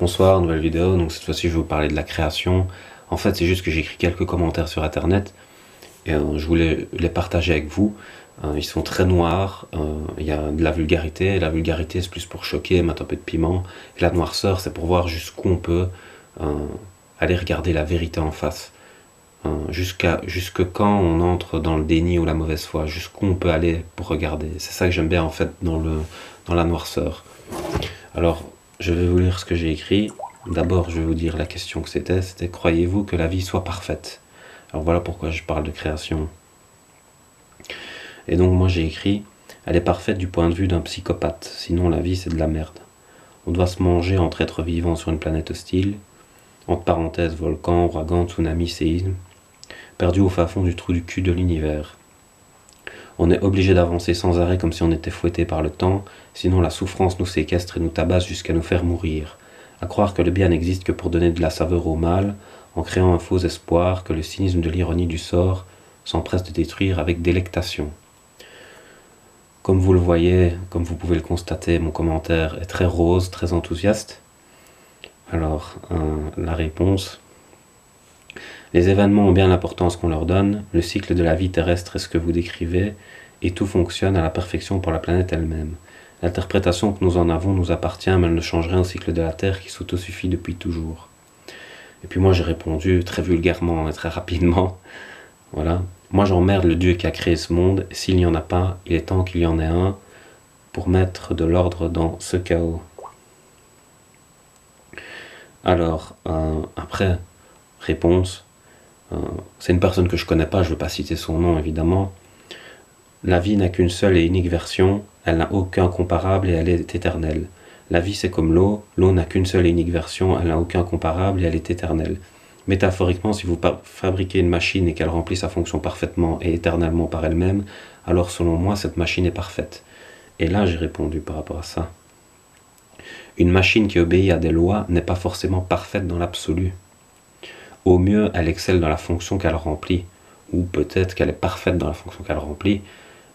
Bonsoir, nouvelle vidéo. Donc cette fois-ci je vais vous parler de la création. En fait c'est juste que j'ai écrit quelques commentaires sur internet et je voulais les partager avec vous. Ils sont très noirs, il y a de la vulgarité. La vulgarité c'est plus pour choquer, mettre un peu de piment. Et la noirceur c'est pour voir jusqu'où on peut aller regarder la vérité en face. Jusque quand on entre dans le déni ou la mauvaise foi, jusqu'où on peut aller pour regarder. C'est ça que j'aime bien en fait dans la noirceur. Alors, je vais vous lire ce que j'ai écrit. D'abord, je vais vous dire la question que c'était croyez-vous que la vie soit parfaite? Alors voilà pourquoi je parle de création. Et donc moi j'ai écrit, elle est parfaite du point de vue d'un psychopathe, sinon la vie c'est de la merde. On doit se manger entre êtres vivants sur une planète hostile, entre parenthèses volcan, ouragan, tsunami, séisme, perdu au fin fond du trou du cul de l'univers. On est obligé d'avancer sans arrêt comme si on était fouetté par le temps, sinon la souffrance nous séquestre et nous tabasse jusqu'à nous faire mourir. À croire que le bien n'existe que pour donner de la saveur au mal, en créant un faux espoir que le cynisme de l'ironie du sort s'empresse de détruire avec délectation. Comme vous le voyez, comme vous pouvez le constater, mon commentaire est très rose, très enthousiaste. Alors, la réponse. Les événements ont bien l'importance qu'on leur donne, le cycle de la vie terrestre est ce que vous décrivez, et tout fonctionne à la perfection pour la planète elle-même. L'interprétation que nous en avons nous appartient, mais elle ne change rien au cycle de la Terre qui s'autosuffit depuis toujours. Et puis moi j'ai répondu très vulgairement et très rapidement, voilà. Moi j'emmerde le Dieu qui a créé ce monde, et s'il n'y en a pas, il est temps qu'il y en ait un, pour mettre de l'ordre dans ce chaos. Alors, après, réponse. C'est une personne que je connais pas, je ne veux pas citer son nom évidemment. La vie n'a qu'une seule et unique version, elle n'a aucun comparable et elle est éternelle. La vie c'est comme l'eau, l'eau n'a qu'une seule et unique version, elle n'a aucun comparable et elle est éternelle. Métaphoriquement, si vous fabriquez une machine et qu'elle remplit sa fonction parfaitement et éternellement par elle-même, alors selon moi cette machine est parfaite. Et là j'ai répondu par rapport à ça. Une machine qui obéit à des lois n'est pas forcément parfaite dans l'absolu. Au mieux, elle excelle dans la fonction qu'elle remplit, ou peut-être qu'elle est parfaite dans la fonction qu'elle remplit,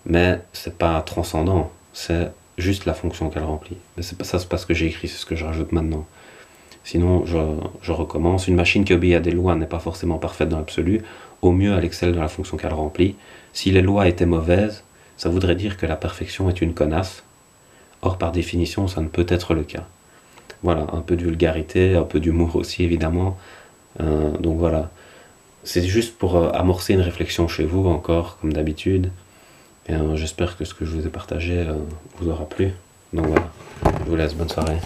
mais c'est pas transcendant, c'est juste la fonction qu'elle remplit. Mais c'est pas ça, c'est pas ce que j'ai écrit, c'est ce que je rajoute maintenant. Sinon, je recommence. Une machine qui obéit à des lois n'est pas forcément parfaite dans l'absolu. Au mieux, elle excelle dans la fonction qu'elle remplit. Si les lois étaient mauvaises, ça voudrait dire que la perfection est une connasse. Or, par définition, ça ne peut être le cas. Voilà, un peu de vulgarité, un peu d'humour aussi, évidemment. Donc voilà, c'est juste pour amorcer une réflexion chez vous encore, comme d'habitude. Et j'espère que ce que je vous ai partagé vous aura plu. Donc voilà, je vous laisse, bonne soirée.